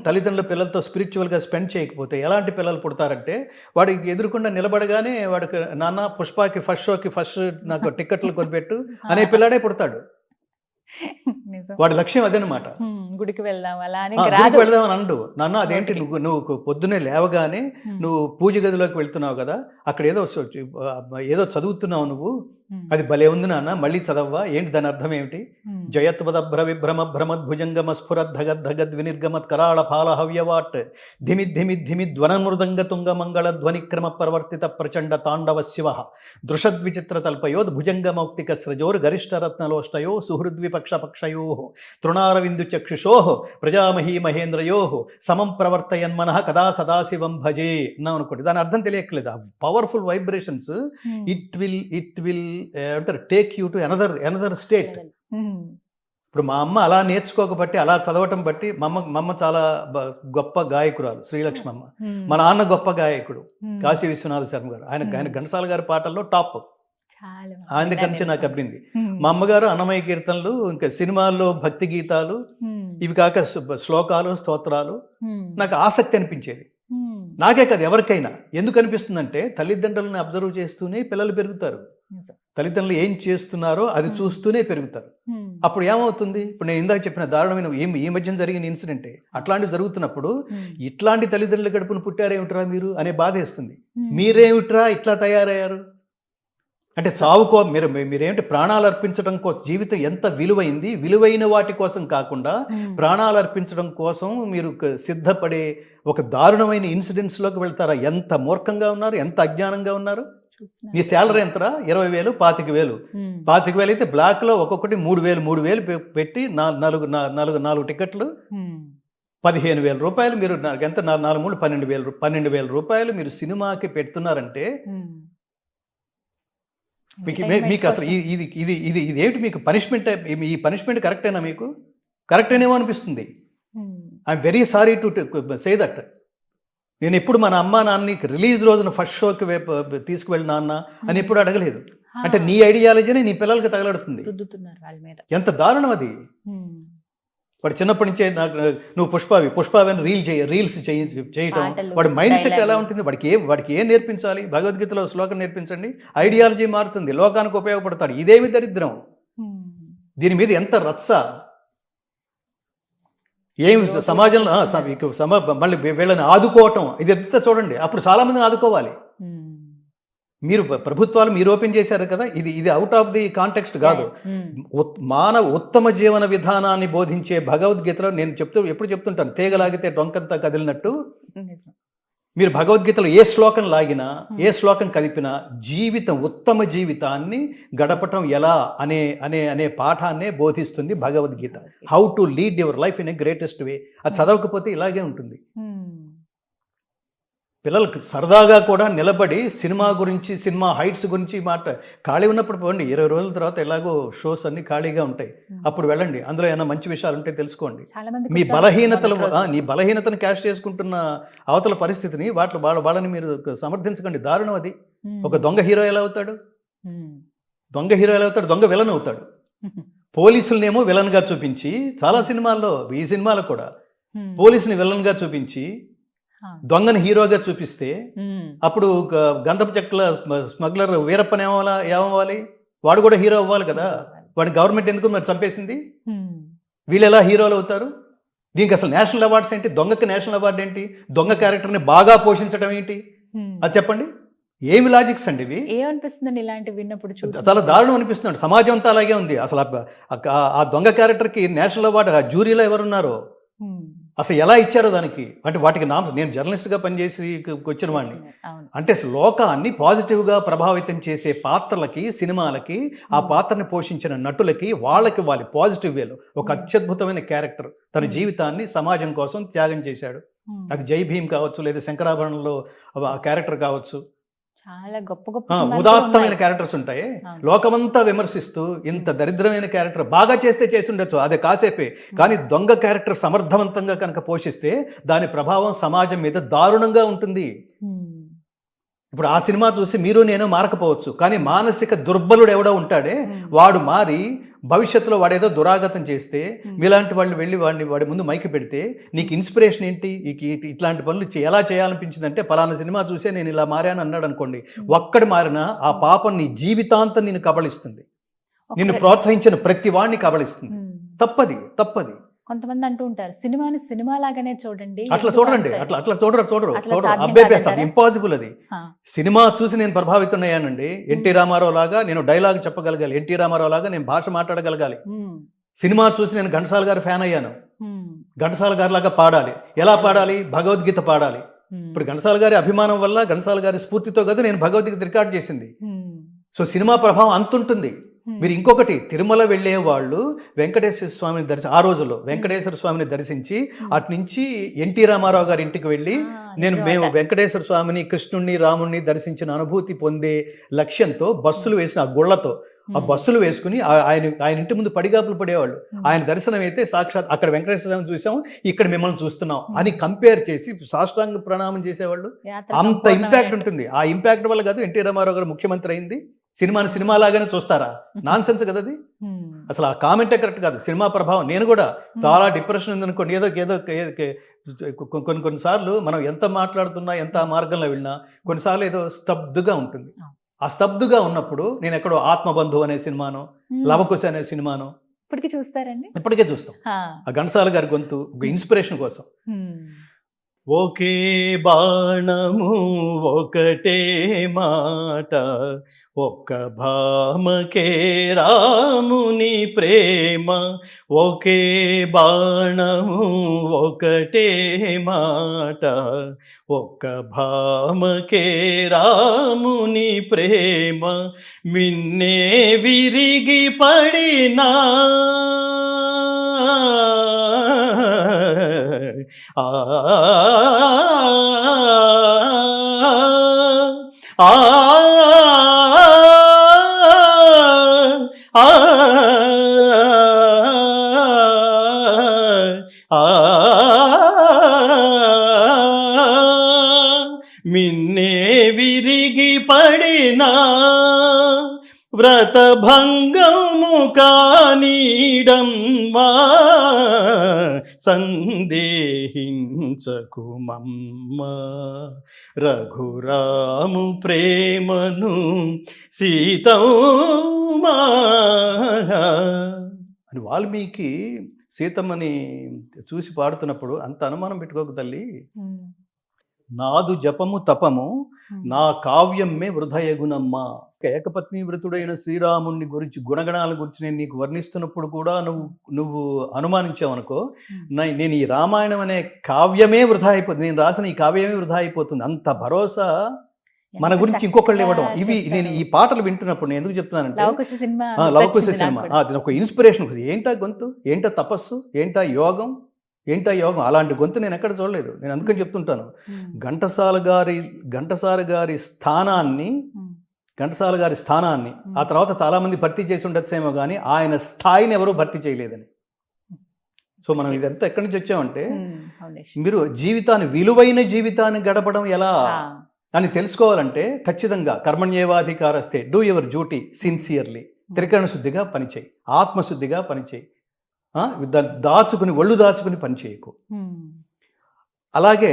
తల్లిదండ్రుల పిల్లలతో స్పిరిచువల్గా స్పెండ్ చేయకపోతే ఎలాంటి పిల్లలు పుడతారంటే, వాడికి ఎదురుకుండా నిలబడగానే వాడికి నాన్న పుష్పకి ఫస్ట్ షోకి ఫస్ట్ నాకు టిక్కెట్లు కొనిపెట్టు అనే పిల్లాడే పుడతాడు. నిజం. వాడి లక్ష్యం అదనమాట. గుడికి వెళ్దాం అలా అని గుడికి వెళ్దామని అండు. నాన్న అదేంటి నువ్వు పొద్దున్నే లేవగానే నువ్వు పూజ గదిలోకి వెళ్తున్నావు కదా, అక్కడ ఏదో చదువుతున్నావు నువ్వు, అది భలే ఉంది నాన్న, మళ్ళీ చదవ్వా, ఏంటి దాని అర్థం ఏమిటి? జయత్వదభ్ర విభ్రమ భ్రమద్భుజంగమ స్ఫురద్ధగద్ధగద్ వినిర్గమత్ కరాళ ఫాల హవ్యవాట్ ధిమి ధ్వనమృదంగ తుంగ మంగళ ధ్వనిక్రమ ప్రవర్తిత ప్రచండ తాండవ శివ దృషద్విచిత్ర తల్పయోద్ భుజంగమౌక్తిక స్రజోర్ గరిష్టరత్నలోష్టయో సుహృద్విపక్షపక్షయో తృణారవిందు చక్షుషో ప్రజామహీ మహేంద్రయో సమం ప్రవర్తయన్మనః కదా సదాశివం భజే అన్నాం అనుకోండి. దాని అర్థం తెలియట్లేదు. ఆ powerful vibrations it will take you to another state. ఇప్పుడు మా అమ్మ అలా నేర్చుకోకబట్టి, అలా చదవటం బట్టి మా అమ్మ చాలా గొప్ప గాయకురాలు శ్రీలక్ష్మమ్మ. మా నాన్న గొప్ప గాయకుడు కాశీ విశ్వనాథ శర్మ గారు. ఆయన ఘంటసాల గారి పాటల్లో టాప్. ఆయన దగ్గర నుంచి నాకు అబ్బింది. మా అమ్మగారు అన్నమయ్య కీర్తనలు, ఇంకా సినిమాల్లో భక్తి గీతాలు, ఇవి కాక శ్లోకాలు, స్తోత్రాలు నాకు ఆసక్తి అనిపించేది. నాకే కాదు ఎవరికైనా. ఎందుకు అనిపిస్తుందంటే తల్లిదండ్రులను అబ్జర్వ్ చేస్తూనే పిల్లలు పెరుగుతారు. తల్లిదండ్రులు ఏం చేస్తున్నారో అది చూస్తూనే పెరుగుతారు. అప్పుడు ఏమవుతుంది, ఇప్పుడు నేను ఇందాక చెప్పిన దారుణమైన ఈ మధ్యన జరిగిన ఇన్సిడెంటే అట్లాంటివి జరుగుతున్నప్పుడు, ఇట్లాంటి తల్లిదండ్రుల గడుపును పుట్టారేమిట్రా మీరు అనే బాధ వేస్తుంది. మీరేమిట్రా ఇట్లా తయారయ్యారు అంటే చావుకో మీరేమిటి ప్రాణాలు అర్పించడం కోసం, జీవితం ఎంత విలువైంది, విలువైన వాటి కోసం కాకుండా ప్రాణాలు అర్పించడం కోసం మీరు సిద్ధపడే ఒక దారుణమైన ఇన్సిడెంట్స్లోకి వెళ్తారా? ఎంత మూర్ఖంగా ఉన్నారు, ఎంత అజ్ఞానంగా ఉన్నారు. నీ శాలరీ ఎంతరా? 20,000, 25,000. 25,000 అయితే బ్లాక్ లో ఒక్కొక్కటి 3,000 పెట్టి 4 టికెట్లు 15,000 రూపాయలు. మీరు ఎంత 4 12,000 రూపాయలు మీరు సినిమాకి పెడుతున్నారంటే మీకు అసలు ఇది ఏమిటి? మీకు పనిష్మెంట్, ఈ పనిష్మెంట్ కరెక్టేనా? మీకు కరెక్టేనేమో అనిపిస్తుంది. I'm very sorry to say that. నేను ఎప్పుడు మన అమ్మా నాన్నని రిలీజ్ రోజున ఫస్ట్ షోకి తీసుకువెళ్ళి నాన్న అని ఎప్పుడు అడగలేదు. అంటే నీ ఐడియాలజీని నీ పిల్లలకి తగలడుతుంది. ఎంత దారుణం అది. వాడు చిన్నప్పటి నుంచే నువ్వు పుష్పావి అని రీల్స్ చేయటం, వాడి మైండ్ సెట్ ఎలా ఉంటుంది? వాడికి ఏం నేర్పించాలి? భగవద్గీతలో శ్లోకం నేర్పించండి, ఐడియాలజీ మారుతుంది, లోకానికి ఉపయోగపడతాడు. ఇదేమి దరిద్రం! దీని మీద ఎంత రచ్చ! ఏమి సమాజంలో మళ్ళీ వీళ్ళని ఆదుకోవటం, ఇది ఎంత చూడండి. అప్పుడు చాలా మందిని ఆదుకోవాలి. మీరు ప్రభుత్వాలు మీరు ఓపెన్ చేశారు కదా, ఇది అవుట్ ఆఫ్ ది కాంటెక్స్ట్ కాదు. మానవ ఉత్తమ జీవన విధానాన్ని బోధించే భగవద్గీతలో నేను ఎప్పుడు చెప్తుంటాను, తీగలాగితే డొంకంతా కదిలినట్టు మీరు భగవద్గీతలో ఏ శ్లోకం లాగినా, ఏ శ్లోకం కదిపినా ఉత్తమ జీవితాన్ని గడపటం ఎలా అనే పాఠాన్నే బోధిస్తుంది Bhagavad Gita. How to lead your life in a greatest way. అది చదవకపోతే ఇలాగే ఉంటుంది. పిల్లలకు సరదాగా కూడా నిలబడి సినిమా గురించి, సినిమా హైట్స్ గురించి ఖాళీ ఉన్నప్పుడు పోండి. 20 రోజుల తర్వాత ఎలాగో షోస్ అన్ని ఖాళీగా ఉంటాయి, అప్పుడు వెళ్ళండి. అందులో ఏమైనా మంచి విషయాలు ఉంటే తెలుసుకోండి. నీ బలహీనతను క్యాష్ చేసుకుంటున్న అవతల పరిస్థితిని వాళ్ళని మీరు సమర్థించకండి. దారుణం అది. ఒక దొంగ హీరో ఎలా అవుతాడు? దొంగ విలన్ అవుతాడు. పోలీసులనేమో విలన్ గా చూపించి, చాలా సినిమాల్లో, ఈ సినిమాలో కూడా పోలీసుని విలన్ గా చూపించి దొంగని హీరోగా చూపిస్తే అప్పుడు గంధపు చెక్కల స్మగ్లర్ వీరప్పని ఏమవ్వాలి? వాడు కూడా హీరో అవ్వాలి కదా. వాడిని గవర్నమెంట్ ఎందుకు మరి చంపేసింది? వీళ్ళు ఎలా హీరోలు అవుతారు? దీనికి అసలు నేషనల్ అవార్డ్స్ ఏంటి? దొంగకి నేషనల్ అవార్డు ఏంటి? దొంగ క్యారెక్టర్ని బాగా పోషించడం ఏంటి? అది చెప్పండి. ఏమి లాజిక్స్ అండి ఇవి? ఏమనిపిస్తుంది ఇలాంటివి విన్నప్పుడు? చాలా దారుణం అనిపిస్తుంది. సమాజం అంతా అలాగే ఉంది. అసలు ఆ దొంగ క్యారెక్టర్కి నేషనల్ అవార్డు ఆ జ్యూరీలో ఎవరున్నారో అసలు ఎలా ఇచ్చారో దానికి. అంటే వాటికి నేను జర్నలిస్ట్గా పనిచేసి వచ్చిన వాడిని. అంటే లోకాన్ని పాజిటివ్గా ప్రభావితం చేసే పాత్రలకి, సినిమాలకి, ఆ పాత్రని పోషించిన నటులకి, వాళ్ళకి పాజిటివ్ వేలో ఒక అత్యద్భుతమైన క్యారెక్టర్ తన జీవితాన్ని సమాజం కోసం త్యాగం చేశాడు. అది జై భీమ్ కావచ్చు, లేదా శంకరాభరణంలో ఆ క్యారెక్టర్ కావచ్చు. చాలా గొప్ప ఉదాత్తమైన క్యారెక్టర్స్ ఉంటాయి. లోకమంతా విమర్శిస్తూ ఇంత దరిద్రమైన క్యారెక్టర్ బాగా చేసి ఉండొచ్చు, అదే కాసేపే. కానీ దొంగ క్యారెక్టర్ సమర్థవంతంగా కనుక పోషిస్తే దాని ప్రభావం సమాజం మీద దారుణంగా ఉంటుంది. ఇప్పుడు ఆ సినిమా చూసి మీరు నేను మారకపోవచ్చు, కానీ మానసిక దుర్బలుడు ఎవడో ఉంటాడే వాడు మారి భవిష్యత్తులో వాడేదో దురాగతం చేస్తే మీలాంటి వాళ్ళు వెళ్ళి వాడి ముందు మైకి పెడితే నీకు ఇన్స్పిరేషన్ ఏంటి? ఇట్లాంటి పనులు ఎలా చేయాలనిపించిందంటే పలానా సినిమా చూసే నేను ఇలా మారాను అన్నాడు అనుకోండి, ఒక్కడు మారినా ఆ పాపం నీ జీవితాంతం నిన్ను కబళిస్తుంది. నిన్ను ప్రోత్సహించిన ప్రతి వాడిని కబళిస్తుంది. తప్పది. కొంతమంది అంటూ ఉంటారు సినిమాని సినిమా లాగానే చూడండి. అట్లా చూడండి, అట్లా చూడరు. అసలు ఇంపాసిబుల్ అది. సినిమా చూసి నేను ప్రభావితున్నాయానండి. ఎన్టీ రామారావు లాగా నేను డైలాగ్ చెప్పగలగాలి, ఎన్టీ రామారావు లాగా నేను భాష మాట్లాడగలగాలి. సినిమా చూసి నేను ఘంటసాల గారి ఫ్యాన్ అయ్యాను. ఘంటసాల గారి లాగా పాడాలి. ఎలా పాడాలి? భగవద్గీత పాడాలి. ఇప్పుడు ఘంటసాల గారి అభిమానం వల్ల, ఘంటసాల గారి స్ఫూర్తితో కదా నేను భగవద్గీత రికార్డ్ చేసింది. సో సినిమా ప్రభావం అంతుంటుంది. మీరు ఇంకొకటి, తిరుమల వెళ్ళే వాళ్ళు వెంకటేశ్వర స్వామిని ఆ రోజుల్లో వెంకటేశ్వర స్వామిని దర్శించి అటు నుంచి ఎన్టీ రామారావు గారి ఇంటికి వెళ్ళి మేము వెంకటేశ్వర స్వామిని, కృష్ణుణ్ణి, రాముణ్ణి దర్శించిన అనుభూతి పొందే లక్ష్యంతో బస్సులు వేసిన ఆ గుళ్లతో ఆ బస్సులు వేసుకుని ఆయన ఇంటి ముందు పడిగాపులు పడేవాళ్ళు. ఆయన దర్శనం అయితే సాక్షాత్ అక్కడ వెంకటేశ్వర స్వామిని చూసాం, ఇక్కడ మిమ్మల్ని చూస్తున్నాం అని కంపేర్ చేసి సాష్టాంగ ప్రణామం చేసేవాళ్ళు. అంత ఇంపాక్ట్ ఉంటుంది. ఆ ఇంపాక్ట్ వల్ల కాదు ఎన్టీ రామారావు గారు ముఖ్యమంత్రి అయింది. సినిమాని సినిమా లాగానే చూస్తారా? నాన్ సెన్స్ కదా అది. అసలు ఆ కామెంటే కరెక్ట్ కాదు. సినిమా ప్రభావం. నేను కూడా చాలా డిప్రెషన్ ఉందనుకోండి, ఏదో కొన్నిసార్లు మనం ఎంత మాట్లాడుతున్నా, ఎంత మార్గంలో వెళ్ళినా కొన్నిసార్లు ఏదో స్తబ్దుగా ఉంటుంది. ఆ స్తబ్దుగా ఉన్నప్పుడు నేను ఎక్కడో ఆత్మబంధు అనే సినిమాను, లవకుశ అనే సినిమాను ఇప్పటికీ చూస్తారండి? ఇప్పటికే చూస్తాం. ఆ ఘంటసాల గారి గొంతు ఒక ఇన్స్పిరేషన్ కోసం. ఒకే బాణము ఒకటే మాట, ఒక్క భామకే రాముని ప్రేమ. ఒకే బాణము ఒకటే మాట, ఒక్క భామకే రాముని ప్రేమ. మిన్నే విరిగి పడినా మిన్నే విరిగి పడినా వ్రతభంగము కానీడమ్మా, సందేహించకుమమ్మ. రఘురాము ప్రేమను సీతమ్మా అని వాల్మీకి సీతమ్మని చూసి పాడుతున్నప్పుడు అంత అనుమానం పెట్టుకోకు తల్లి. నాదు జపము తపము నా కావ్యమ్మే వృధయగునమ్మా. ఏకపత్ని వృతుడైన శ్రీరాముని గురించి, గుణగణాల గురించి నేను నీకు వర్ణిస్తున్నప్పుడు కూడా నువ్వు అనుమానించావనుకో, నేను ఈ రామాయణం అనే కావ్యమే వృధా అయిపోతుంది, నేను రాసిన ఈ కావ్యమే వృధా అయిపోతుంది. అంత భరోసా మన గురించి ఇంకొకళ్ళు ఇవ్వడం. ఇవి నేను ఈ పాటలు వింటున్నప్పుడు నేను ఎందుకు చెప్తున్నానంటే, లవకుశ సినిమా అది ఒక ఇన్స్పిరేషన్. ఏంటా గొంతు, ఏంటా తపస్సు, ఏంటా యోగం. అలాంటి గొంతు నేను ఎక్కడ చూడలేదు. నేను అందుకని చెప్తుంటాను, ఘంటసాల గారి స్థానాన్ని ఆ తర్వాత చాలా మంది భర్తీ చేసి ఉండొచ్చేమో కానీ ఆయన స్థాయిని ఎవరూ భర్తీ చేయలేదని. సో మనం ఇదంతా ఎక్కడి నుంచి వచ్చామంటే, మీరు విలువైన జీవితాన్ని గడపడం ఎలా అని తెలుసుకోవాలంటే ఖచ్చితంగా కర్మణ్యేవాధికారస్తే, డూ యువర్ డ్యూటీ సిన్సియర్లీ, త్రికరణ శుద్ధిగా పనిచేయి, ఆత్మశుద్ధిగా పనిచేయి, ఒళ్ళు దాచుకుని పని చేయకు. అలాగే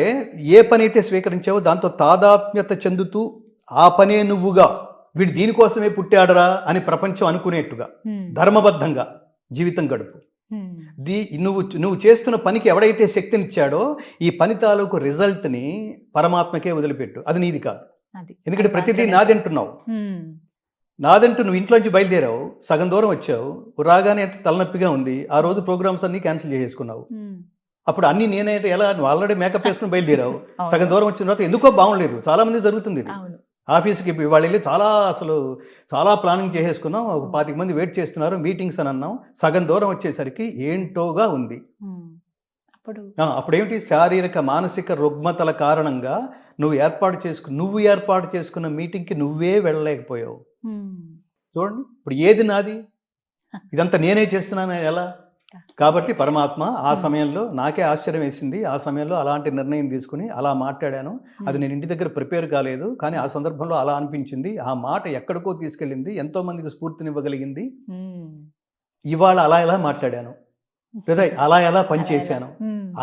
ఏ పని అయితే స్వీకరించావో దాంతో తాదాత్మ్యత చెందుతూ ఆ పనే నువ్వుగా, వీడు దీనికోసమే పుట్టాడరా అని ప్రపంచం అనుకునేట్టుగా ధర్మబద్ధంగా జీవితం గడుపు. నువ్వు చేస్తున్న పనికి ఎవడైతే శక్తినిచ్చాడో ఈ పని తాలూకు రిజల్ట్ని పరమాత్మకే వదిలిపెట్టు. అది నీది కాదు. ఎందుకంటే ప్రతిదీ నాదంటున్నావు. నాదంటూ నువ్వు ఇంట్లోంచి బయలుదేరావు, సగం దూరం వచ్చావు, రాగానే తలనొప్పిగా ఉంది, ఆ రోజు ప్రోగ్రామ్స్ అన్ని క్యాన్సిల్ చేసేసుకున్నావు. అప్పుడు అన్ని నేనే ఎలా, నువ్వు ఆల్రెడీ మేకప్ వేసుకుని బయలుదేరావు, సగం దూరం వచ్చిన తర్వాత ఎందుకో బాగుండలేదు. చాలా మంది జరుగుతుంది ఇది. ఆఫీస్కి వాళ్ళు వెళ్ళి చాలా ప్లానింగ్ చేసేసుకున్నాం, ఒక 25 మంది వెయిట్ చేస్తున్నారు, మీటింగ్స్ అని అన్నాం, సగం దూరం వచ్చేసరికి ఏంటోగా ఉంది. అప్పుడేమిటి, శారీరక మానసిక రుగ్మతల కారణంగా నువ్వు ఏర్పాటు చేసుకున్న మీటింగ్కి నువ్వే వెళ్ళలేకపోయావు. చూడండి, ఇప్పుడు ఏది నాది, ఇదంతా నేనే చేస్తున్నాను ఎలా? కాబట్టి పరమాత్మ ఆ సమయంలో నాకే ఆశ్చర్యం వేసింది. ఆ సమయంలో అలాంటి నిర్ణయం తీసుకుని అలా మాట్లాడాను. అది నేను ఇంటి దగ్గర ప్రిపేర్ కాలేదు, కానీ ఆ సందర్భంలో అలా అనిపించింది. ఆ మాట ఎక్కడికో తీసుకెళ్ళింది, ఎంతో మందికి స్ఫూర్తినివ్వగలిగింది. ఇవాళ అలా ఎలా మాట్లాడాను, లేదా అలా ఎలా పనిచేశాను,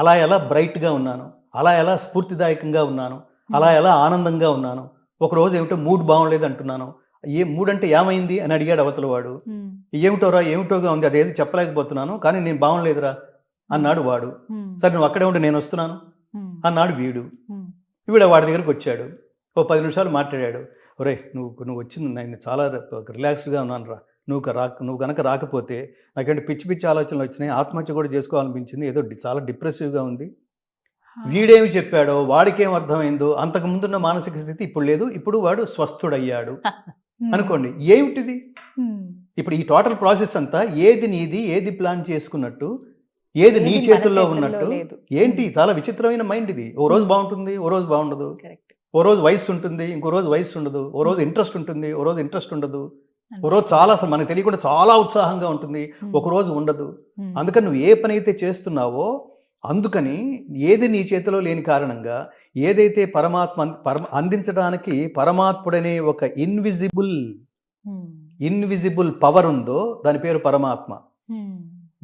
అలా ఎలా బ్రైట్గా ఉన్నాను, అలా ఎలా స్ఫూర్తిదాయకంగా ఉన్నాను, అలా ఎలా ఆనందంగా ఉన్నాను. ఒకరోజు ఏమిటో మూడ్ బాగుండలేదు అంటున్నాను, మూడ్ అంటే ఏమైంది అని అడిగాడు అవతల వాడు. ఏమిటోగా ఉంది, అదేది చెప్పలేకపోతున్నాను, కానీ నేను బాగుండలేదురా అన్నాడు వాడు. సరే నువ్వు అక్కడే ఉండి నేను వస్తున్నాను అన్నాడు వీడు. వీడు వాడి దగ్గరికి వచ్చాడు, ఓ 10 నిమిషాలు మాట్లాడాడు. ఒరే నువ్వు వచ్చింది నేను చాలా రిలాక్స్డ్గా ఉన్నాను రా, నువ్వు కనుక రాకపోతే నాకేంటి పిచ్చి పిచ్చి ఆలోచనలు వచ్చినాయి, ఆత్మహత్య కూడా చేసుకోవాలనిపించింది, ఏదో చాలా డిప్రెసివ్గా ఉంది. వీడేమి చెప్పాడో వాడికేం అర్థమైందో, అంతకుముందున్న మానసిక స్థితి ఇప్పుడు లేదు, ఇప్పుడు వాడు స్వస్థుడయ్యాడు అనుకోండి. ఏమిటిది ఇప్పుడు ఈ టోటల్ ప్రాసెస్ అంతా ఏది నీది, ఏది ప్లాన్ చేసుకున్నట్టు, ఏది నీ చేతుల్లో ఉన్నట్టు, ఏంటి చాలా విచిత్రమైన మైండ్ ఇది. ఓ రోజు బాగుంటుంది, ఓ రోజు బాగుండదు, ఓ రోజు వయసు ఉంటుంది, ఇంకో రోజు వయసు ఉండదు, ఓ రోజు ఇంట్రెస్ట్ ఉంటుంది, ఓ రోజు ఇంట్రెస్ట్ ఉండదు, ఓ రోజు చాలా మనకు తెలియకుండా చాలా ఉత్సాహంగా ఉంటుంది, ఒక రోజు ఉండదు. అందుకని నువ్వు ఏ పని అయితే చేస్తున్నావో, అందుకని ఏది నీ చేతిలో లేని కారణంగా ఏదైతే పరమాత్మ అందించడానికి పరమాత్ముడనే ఒక ఇన్విజిబుల్ పవర్ ఉందో దాని పేరు పరమాత్మ.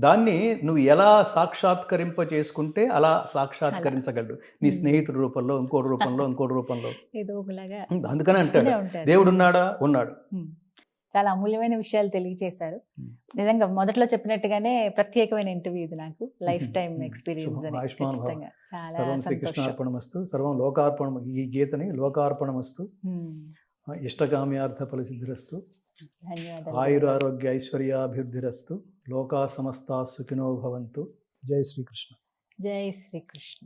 దాన్ని నువ్వు ఎలా సాక్షాత్కరింప చేసుకుంటే అలా సాక్షాత్కరించగలడు, నీ స్నేహితుడి రూపంలో, ఇంకోటి రూపంలో. అందుకని అంటాడు దేవుడు ఉన్నాడా, ఉన్నాడు. చాలా అమూల్యమైన విషయాలు తెలియజేశారు. నిజంగా మొదట్లో చెప్పినట్టుగానే ప్రత్యేకమైన ఇంటర్వ్యూ ఇది, నాకు లైఫ్ టైం ఎక్స్పీరియన్స్. సర్వం శ్రీకృష్ణార్పణమస్తు, సర్వం లోకార్పణం. ఈ గీతని లోకార్పణమస్తు, ఇష్టకామ్యార్థ ఫలసిద్ధిరస్తు, ఆయురారోగ్య ఐశ్వర్యాభివృద్ధిరస్తు, లోకా సమస్తా సుఖినో భవంతు. జై శ్రీకృష్ణ. జై శ్రీకృష్ణ.